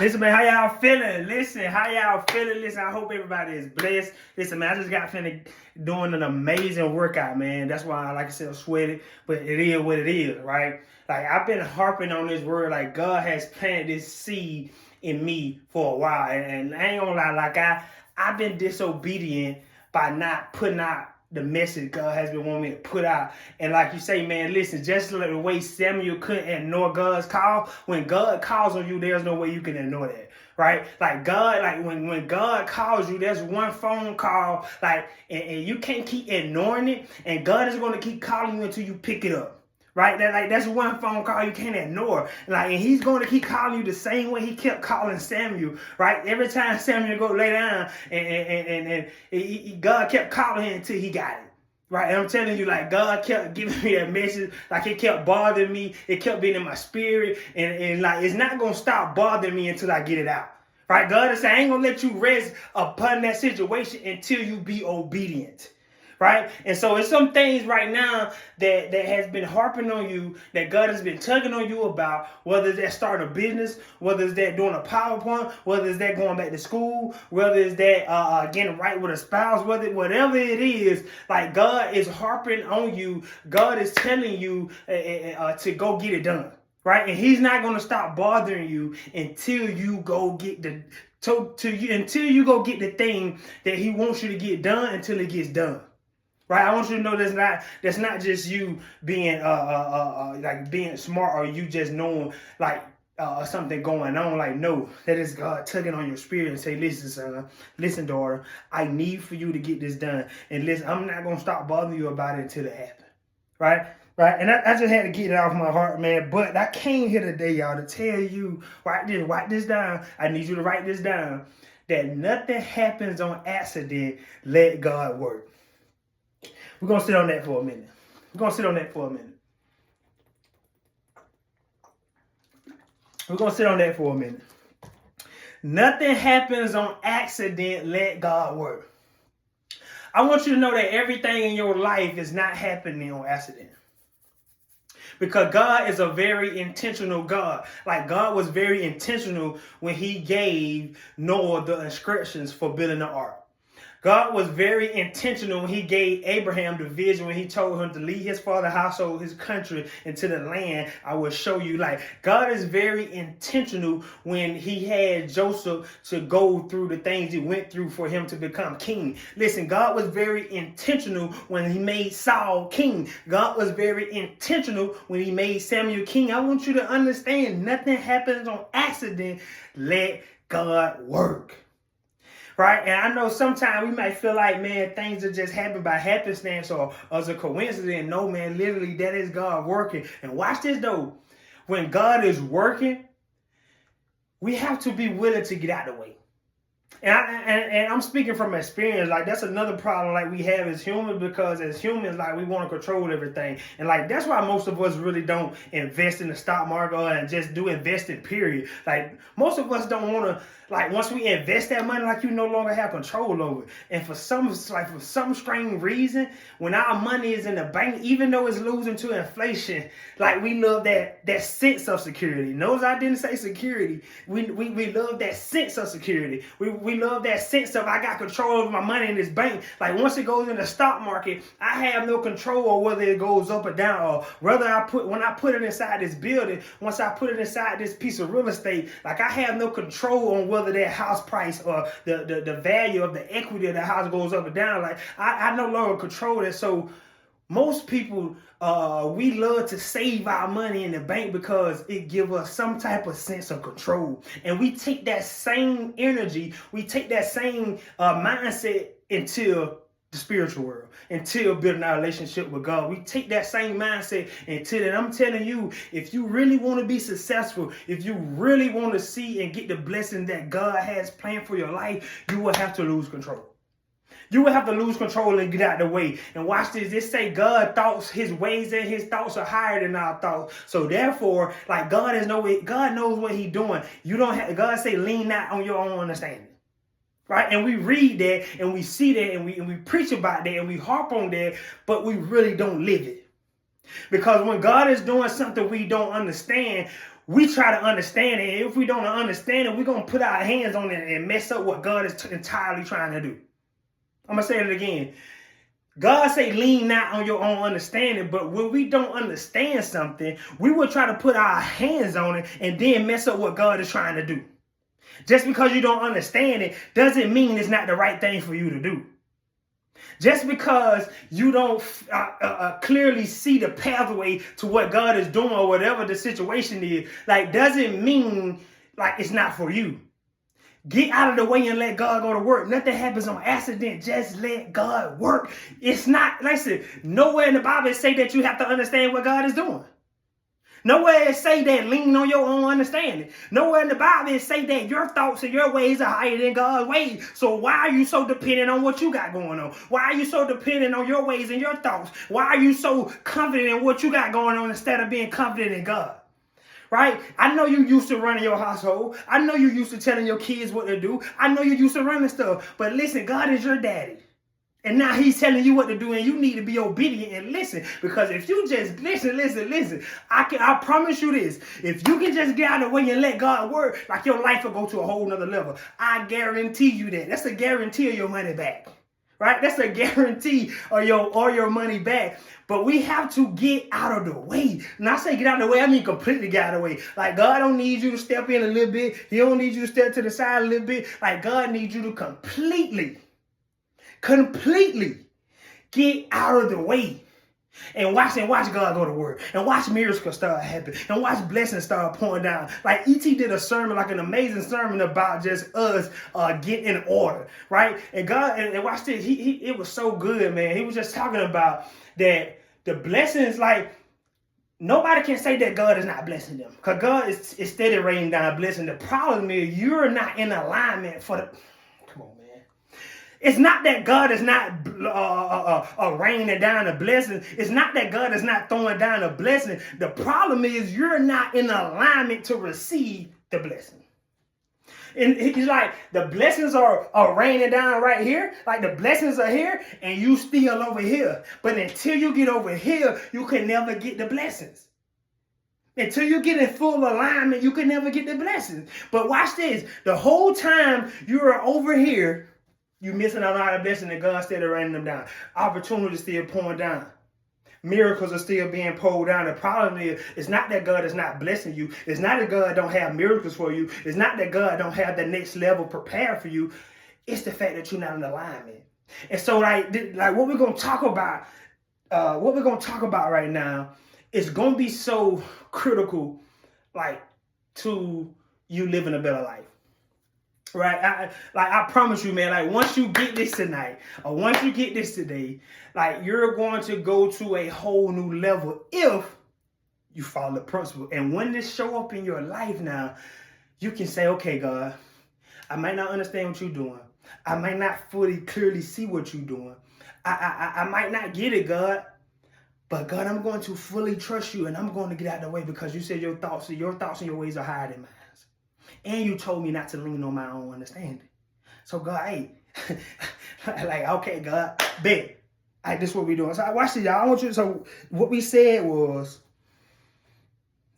Listen, man, how y'all feeling? Listen, how y'all feeling? Listen, I hope everybody is blessed. Listen, man, I just got finished doing an amazing workout, man. That's why, like I said, I'm sweaty, but it is what it is, right? Like, I've been harping on this word, like, God has planted this seed in me for a while. And I ain't gonna lie, like, I've been disobedient by not putting out the message God has been wanting me to put out. And like you say, man, listen, just like the way Samuel couldn't ignore God's call, when God calls on you, there's no way you can ignore that. Right? Like God, like when God calls you, there's one phone call, like, and you can't keep ignoring it, and God is going to keep calling you until you pick it up. Right? That's one phone call you can't ignore. Like, and he's going to keep calling you the same way he kept calling Samuel. Right? Every time Samuel go lay down, and God kept calling him until he got it. Right? And I'm telling you, like, God kept giving me that message. Like, it kept bothering me. It kept being in my spirit. And like, it's not going to stop bothering me until I get it out. Right? God is saying, I ain't going to let you rest upon that situation until you be obedient. Right? And so it's some things right now that has been harping on you, that God has been tugging on you about, whether it's that starting a business, whether it's that doing a PowerPoint, whether it's that going back to school, whether it's that getting right with a spouse, whatever it is, like, God is harping on you. God is telling you to go get it done. Right? And he's not going to stop bothering you until you go get until you go get the thing that he wants you to get done, until it gets done. Right, I want you to know that's not just you being like being smart, or you just knowing like something going on. Like, no, that is God tugging on your spirit and say, listen, son, listen, daughter, I need for you to get this done. And listen, I'm not gonna stop bothering you about it until it happens. Right? Right, and I just had to get it off my heart, man. But I came here today, y'all, to tell you, write this down. I need you to write this down. That nothing happens on accident. Let God work. We're going to sit on that for a minute. Nothing happens on accident. Let God work. I want you to know that everything in your life is not happening on accident. Because God is a very intentional God. Like, God was very intentional when he gave Noah the instructions for building the ark. God was very intentional when he gave Abraham the vision, when he told him to leave his father's household, his country, into the land I will show you. Like, God is very intentional when he had Joseph to go through the things he went through for him to become king. Listen, God was very intentional when he made Saul king. God was very intentional when he made Samuel king. I want you to understand, nothing happens on accident. Let God work. Right? And I know sometimes we might feel like, man, things are just happen by happenstance or as a coincidence. No, man, literally, that is God working. And watch this, though. When God is working, we have to be willing to get out of the way. And I'm speaking from experience. Like, that's another problem like we have as humans, because as humans, like, we want to control everything. And like, that's why most of us really don't invest in the stock market and just do investing, period. Like, most of us don't want to, like, once we invest that money, like, you no longer have control over it. And for some strange reason, when our money is in the bank, even though it's losing to inflation, like, we love that sense of security. Notice I didn't say security. We love that sense of security. We love that sense of, I got control over my money in this bank. Like, once it goes in the stock market, I have no control over whether it goes up or down, or whether when I put it inside this building, once I put it inside this piece of real estate, like, I have no control on whether that house price or the value of the equity of the house goes up or down. Like, I no longer control that. So most people, we love to save our money in the bank because it gives us some type of sense of control. And we take that same energy, we take that same mindset into the spiritual world, until building our relationship with God. We take that same mindset until, and I'm telling you, if you really want to be successful, if you really want to see and get the blessing that God has planned for your life, you will have to lose control. You will have to lose control and get out of the way. And watch this. It say God thoughts, his ways and his thoughts are higher than our thoughts. So therefore, like, God knows what he's doing. You don't have, God say, lean not on your own understanding. Right? And we read that and we see that and we preach about that and we harp on that, but we really don't live it. Because when God is doing something we don't understand, we try to understand it. If we don't understand it, we're going to put our hands on it and mess up what God is entirely trying to do. I'm going to say it again. God say lean not on your own understanding, but when we don't understand something, we will try to put our hands on it and then mess up what God is trying to do. Just because you don't understand it doesn't mean it's not the right thing for you to do. Just because you don't clearly see the pathway to what God is doing or whatever the situation is, like, doesn't mean like it's not for you. Get out of the way and let God go to work. Nothing happens on accident. Just let God work. It's not, listen, nowhere in the Bible say that you have to understand what God is doing. Nowhere it say that lean on your own understanding. Nowhere in the Bible it say that your thoughts and your ways are higher than God's ways. So why are you so dependent on what you got going on? Why are you so dependent on your ways and your thoughts? Why are you so confident in what you got going on instead of being confident in God? Right? I know you used to running your household. I know you used to telling your kids what to do. I know you used to running stuff. But listen, God is your daddy. And now he's telling you what to do, and you need to be obedient and listen. Because if you just listen, I promise you this. If you can just get out of the way and let God work, like, your life will go to a whole nother level. I guarantee you that. That's a guarantee of your money back. Right? That's a guarantee of your money back. But we have to get out of the way. And I say get out of the way, I mean completely get out of the way. Like, God don't need you to step in a little bit. He don't need you to step to the side a little bit. Like, God needs you to completely get out of the way. And watch God go to work. And watch miracles start happening. And watch blessings start pouring down. Like, E.T. did a sermon, like an amazing sermon about just us getting in order. Right? And God, and watch this. It was so good, man. He was just talking about that the blessings, like, nobody can say that God is not blessing them. Because God is steady raining down blessing. The problem is you're not in alignment for the... Come on, man. It's not that God is not raining down a blessing. It's not that God is not throwing down a blessing. The problem is you're not in alignment to receive the blessing. And it's like the blessings are raining down right here. Like, the blessings are here and you still over here. But until you get over here, you can never get the blessings. Until you get in full alignment, you can never get the blessings. But watch this. The whole time you're over here, you're missing out on the blessing that God started raining them down. Opportunities still pouring down. Miracles are still being pulled down. The problem is, it's not that God is not blessing you. It's not that God don't have miracles for you. It's not that God don't have the next level prepared for you. It's the fact that you're not in alignment. And so, like what we're going to talk about, right now, is going to be so critical, like, to you living a better life. Right? I promise you, man, like, once you get this tonight, or once you get this today, like, you're going to go to a whole new level if you follow the principle. And when this show up in your life now, you can say, okay, God, I might not understand what you're doing. I might not fully clearly see what you're doing. I might not get it, God. But God, I'm going to fully trust you, and I'm going to get out of the way because you said your thoughts and your ways are higher than mine. And you told me not to lean on my own understanding. So God, hey, like, okay, God, bet. This is what we're doing. So I watch it, y'all. So what we said was,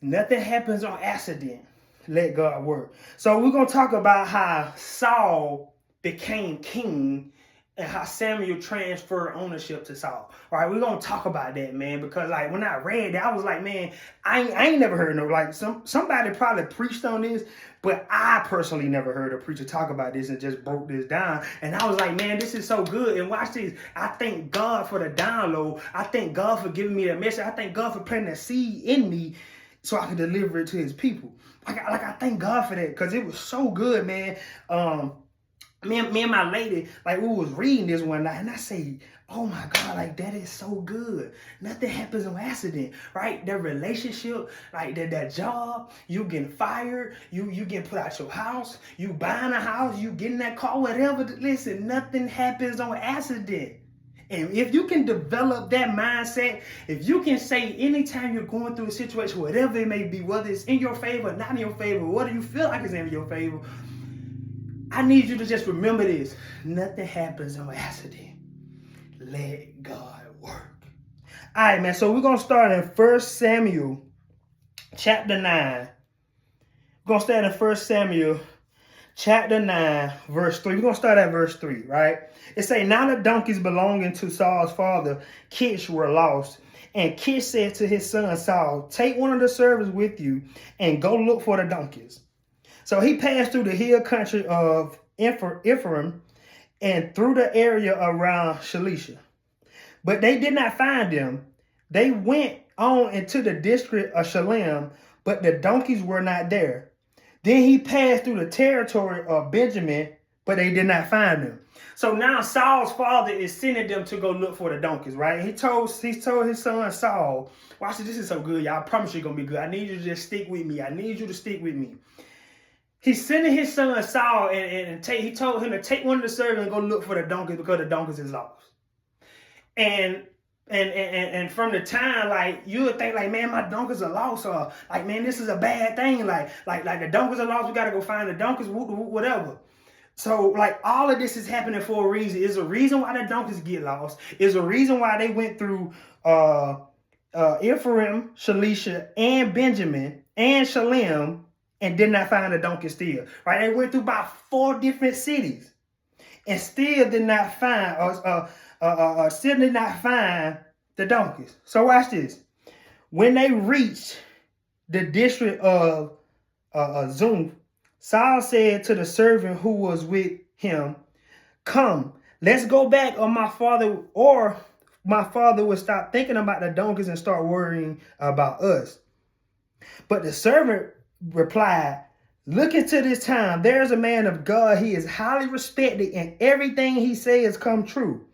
nothing happens on accident. Let God work. So we're going to talk about how Saul became king and how Samuel transferred ownership to Saul. All right, we're going to talk about that, man, because, like, when I read that, I was like, man, I ain't never heard no, like, somebody probably preached on this, but I personally never heard a preacher talk about this and just broke this down. And I was like, man, this is so good. And watch this. I thank God for the download. I thank God for giving me that message. I thank God for planting that seed in me so I can deliver it to his people. Like I thank God for that, because it was so good, man. Me and my lady, like, we was reading this one night, and I say, oh my God, like, that is so good. Nothing happens on accident, right? That relationship, like that job, you getting fired, you getting put out your house, you buying a house, you getting that car, whatever. Listen, nothing happens on accident. And if you can develop that mindset, if you can say anytime you're going through a situation, whatever it may be, whether it's in your favor, not in your favor, whether you feel like it's in your favor, I need you to just remember this. Nothing happens on accident. Let God work. All right, man. So we're going to start in 1 Samuel chapter 9. We're going to start in 1 Samuel chapter 9, verse 3. We're going to start at verse 3, right? It say, now the donkeys belonging to Saul's father, Kish, were lost. And Kish said to his son Saul, take one of the servants with you and go look for the donkeys. So he passed through the hill country of Ephraim and through the area around Shalisha. But they did not find them. They went on into the district of Shalem, but the donkeys were not there. Then he passed through the territory of Benjamin, but they did not find them. So now Saul's father is sending them to go look for the donkeys, right? He told his son Saul, watch this is so good, y'all. I promise you're going to be good. I need you to just stick with me. I need you to stick with me. He's sending his son Saul and he told him to take one of the servants and go look for the donkeys because the donkeys is lost. And from the time, like, you would think, like, man, my donkeys are lost, or like, man, this is a bad thing. Like the donkeys are lost. We got to go find the donkeys, whatever. So, like, all of this is happening for a reason. Is a reason why the donkeys get lost. Is a reason why they went through Ephraim, Shalisha, and Benjamin, and Shalem, and did not find the donkey still. Right? They went through about 4 different cities and still did not find the donkeys. So watch this. When they reached the district of Zuph, Saul said to the servant who was with him, come, let's go back, or my father would stop thinking about the donkeys and start worrying about us. But the servant replied, look into this time. There's a man of God. He is highly respected, and everything he says come true.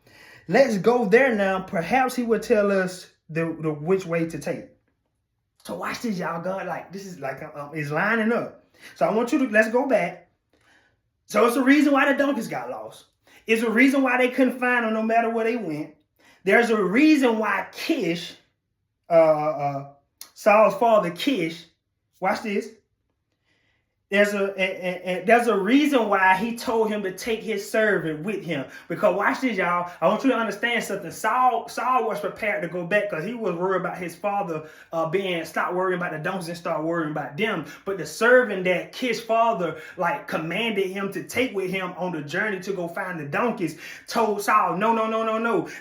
Let's go there now. Perhaps he will tell us the which way to take. So watch this, y'all. God, like, this is like, it's lining up. So I want you to, let's go back. So it's the reason why the donkeys got lost. It's the reason why they couldn't find them no matter where they went. There's a reason why Kish, Saul's father Kish, watch this. There's a reason why he told him to take his servant with him. Because watch this, y'all. I want you to understand something. Saul was prepared to go back because he was worried about his father stop worrying about the donkeys and start worrying about them. But the servant that Kish's father commanded him to take with him on the journey to go find the donkeys told Saul, no.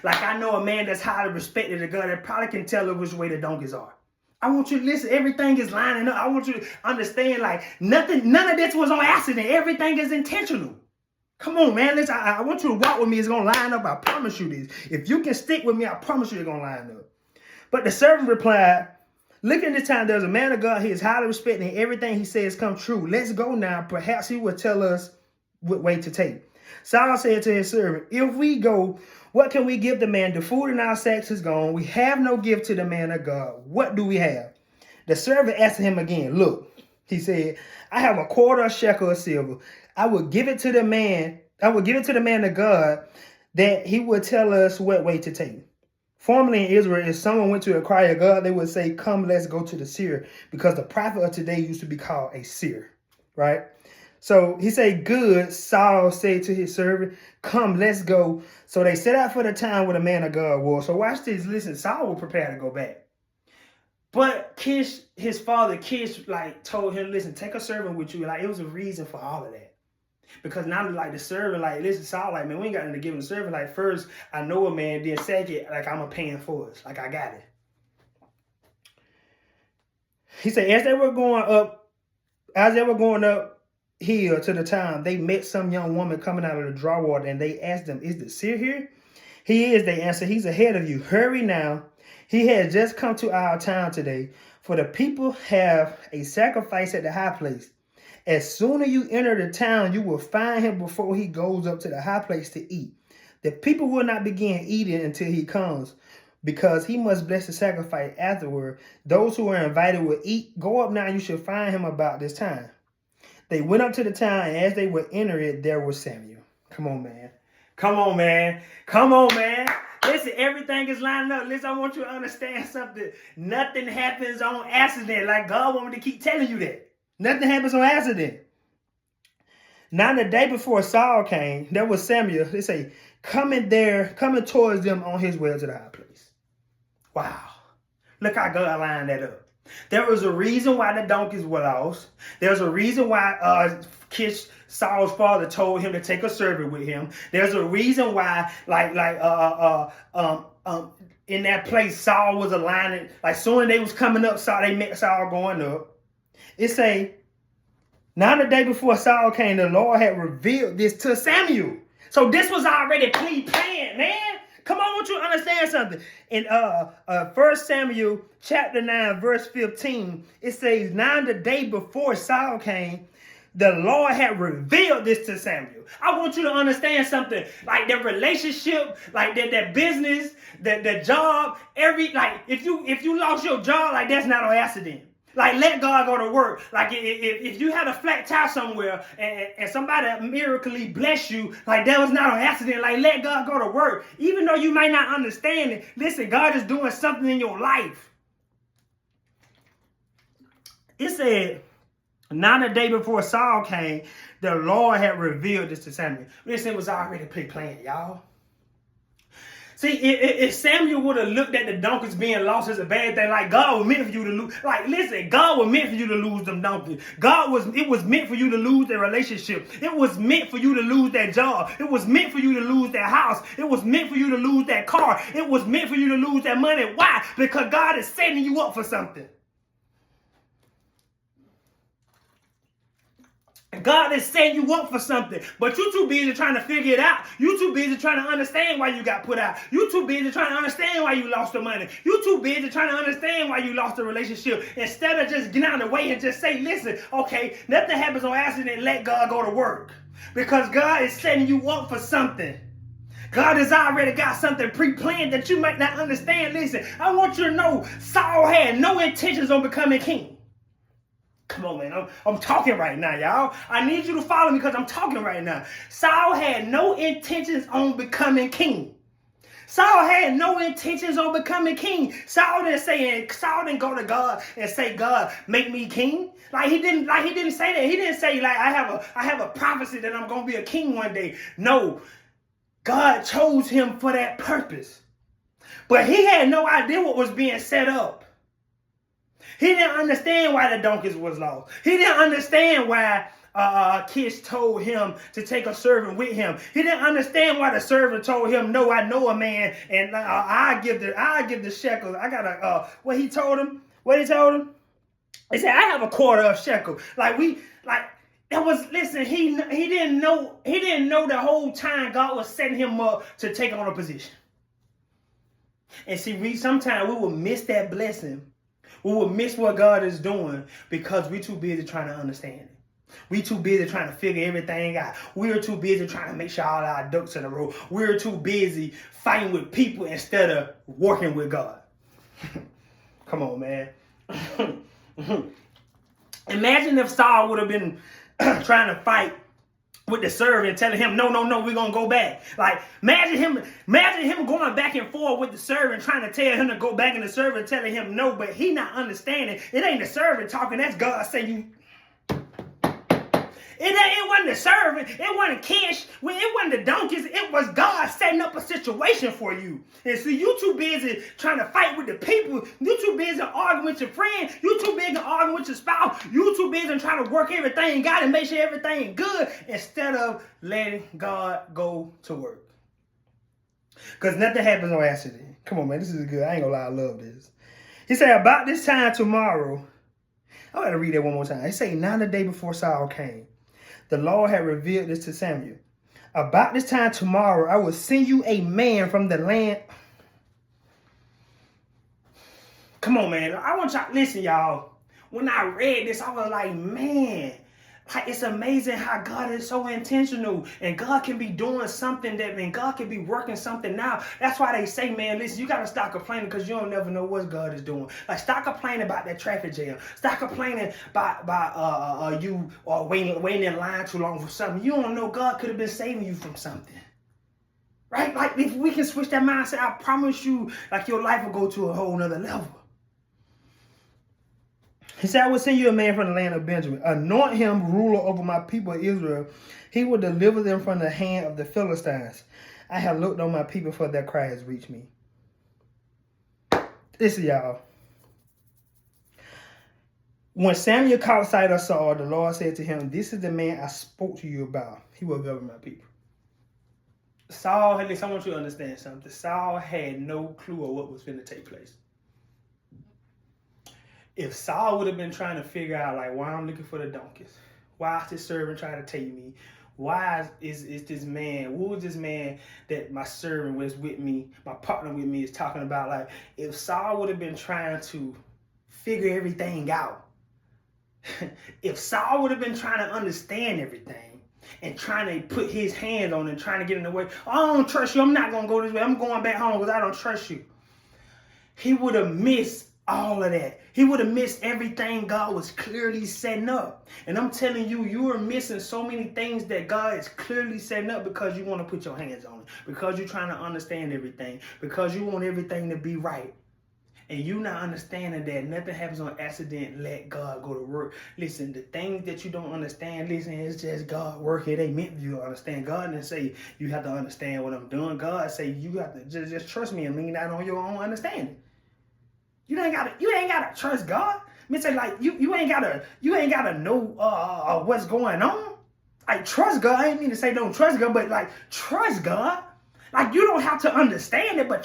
Like, I know a man that's highly respected, a God that probably can tell us which way the donkeys are. I want you to listen. Everything is lining up. I want you to understand, like, none of this was on accident. Everything is intentional. Come on, man. Listen, I want you to walk with me. It's going to line up. I promise you this. If you can stick with me, I promise you it's going to line up. But the servant replied, look at this time. There's a man of God. He is highly respected, and everything he says come true. Let's go now. Perhaps he will tell us what way to take. Saul said to his servant, if we go, what can we give the man? The food in our sacks is gone. We have no gift to the man of God. What do we have? The servant asked him again. Look, he said, I have a quarter shekel of silver. I will give it to the man. I will give it to the man of God that he would tell us what way to take. Formerly in Israel, if someone went to inquire God, they would say, come, let's go to the seer, because the prophet of today used to be called a seer, right? So he said, good. Saul said to his servant, come, let's go. So they set out for the town where the man of God was. So watch this. Listen, Saul was prepared to go back. But Kish, his father, Kish, told him, listen, take a servant with you. It was a reason for all of that. Because now, the servant, listen, Saul, man, we ain't got nothing to give him. The servant, first, I know a man. Then second, I'm a paying for it. I got it. He said, as they were going up here to the town, they met some young woman coming out of the draw water, and they asked them, is the seer here? He is, they answered. He's ahead of you. Hurry now. He has just come to our town today, for the people have a sacrifice at the high place. As soon as you enter the town, you will find him before he goes up to the high place to eat. The people will not begin eating until he comes, because he must bless the sacrifice afterward. Those who are invited will eat. Go up now, you shall find him about this time. They went up to the town, and as they would enter it, there was Samuel. Come on, man. Come on, man. Come on, man. Listen, everything is lining up. Listen, I want you to understand something. Nothing happens on accident. Like, God want me to keep telling you that. Nothing happens on accident. Now, the day before Saul came, there was Samuel. They say, coming towards them on his way to the high place. Wow. Look how God lined that up. There was a reason why the donkeys were lost. There's a reason why Kish, Saul's father, told him to take a servant with him. There's a reason why, in that place, Saul was aligning. Like soon as they was coming up, they met Saul going up. It say, now the day before Saul came, the Lord had revealed this to Samuel. So this was already pre-planned, man. Come on, I want you to understand something. In 1 Samuel chapter 9, verse 15, it says, now the day before Saul came, the Lord had revealed this to Samuel. I want you to understand something. Like the relationship, like that business, the job, if you lost your job, like that's not an accident. Like, let God go to work. Like, if you had a flat tire somewhere and somebody miraculously bless you, like, that was not an accident. Like, let God go to work. Even though you might not understand it, listen, God is doing something in your life. It said, now the day before Saul came, the Lord had revealed this to Samuel. Listen, it was already pre-planned, y'all. See, if Samuel would have looked at the donkeys being lost as a bad thing, like God was meant for you to lose. Like, listen, God was meant for you to lose them donkeys. It was meant for you to lose that relationship. It was meant for you to lose that job. It was meant for you to lose that house. It was meant for you to lose that car. It was meant for you to lose that money. Why? Because God is setting you up for something. God is setting you up for something, but you too busy trying to figure it out. You too busy trying to understand why you got put out. You too busy trying to understand why you lost the money. You too busy trying to understand why you lost the relationship. Instead of just getting out of the way and just say, listen, okay, nothing happens on accident, let God go to work. Because God is setting you up for something. God has already got something pre-planned that you might not understand. Listen, I want you to know Saul had no intentions on becoming king. Come on, man. I'm talking right now, y'all. I need you to follow me because I'm talking right now. Saul had no intentions on becoming king. Saul had no intentions on becoming king. Saul didn't go to God and say, God, make me king. He didn't say that. He didn't say, I have a prophecy that I'm gonna be a king one day. No. God chose him for that purpose. But he had no idea what was being set up. He didn't understand why the donkeys was lost. He didn't understand why Kish told him to take a servant with him. He didn't understand why the servant told him, no, I know a man, and I give the shekels. I got what he told him. He said, I have a quarter of shekel. He didn't know the whole time God was setting him up to take on a position. And see, sometimes we will miss that blessing. We will miss what God is doing because we're too busy trying to understand it. We're too busy trying to figure everything out. We're too busy trying to make sure all our ducks in a row. We're too busy fighting with people instead of working with God. Come on, man. Imagine if Saul would have been trying to fight with the servant, telling him, no, we're going to go back. Imagine him going back and forth with the servant, trying to tell him to go back, and the servant telling him no, but he not understanding. It ain't the servant talking, that's God saying you. It wasn't the servant, it wasn't Kish, it wasn't the donkeys, it was God setting up a situation for you. And see, you too busy trying to fight with the people, you too busy arguing with your friend, you too busy arguing with your spouse, you too busy trying to work everything God and make sure everything good instead of letting God go to work. Because nothing happens on accident. Come on, man, this is good. I ain't gonna lie, I love this. He said, about this time tomorrow, I gotta read that one more time. He said, now the day before Saul came, the Lord had revealed this to Samuel. About this time tomorrow, I will send you a man from the land. Come on, man. I want y'all, listen, y'all. When I read this, I was like, man, it's amazing how God is so intentional, and God can be doing something God can be working something now. That's why they say, man, listen, you got to stop complaining because you don't never know what God is doing. Stop complaining about that traffic jam. Stop complaining about you waiting in line too long for something. You don't know God could have been saving you from something. Right? If we can switch that mindset, I promise you, your life will go to a whole nother level. He said, I will send you a man from the land of Benjamin. Anoint him ruler over my people Israel. He will deliver them from the hand of the Philistines. I have looked on my people, for their cry has reached me. Listen, y'all. When Samuel caught sight of Saul, the Lord said to him, "This is the man I spoke to you about. He will govern my people." Saul, at least I want you to understand something. Saul had no clue of what was going to take place. If Saul would have been trying to figure out, like, why I'm looking for the donkeys, why is this servant trying to take me? Why is this man, who is this man that my servant was with me, my partner with me is talking about? Like, if Saul would have been trying to figure everything out, if Saul would have been trying to understand everything and trying to put his hands on it and trying to get in the way, I don't trust you, I'm not going to go this way, I'm going back home because I don't trust you. He would have missed all of that. He would have missed everything God was clearly setting up. And I'm telling you, you are missing so many things that God is clearly setting up because you want to put your hands on it, because you're trying to understand everything, because you want everything to be right. And you not understanding that nothing happens on accident. Let God go to work. Listen, the things that you don't understand, listen, it's just God work. It ain't meant for you to understand. God didn't say you have to understand what I'm doing. God say you have to just trust me and lean out on your own understanding. You ain't gotta trust God. I mean, say like you ain't gotta know what's going on. Like, trust God. I ain't mean to say don't trust God, but like trust God. Like, you don't have to understand it, but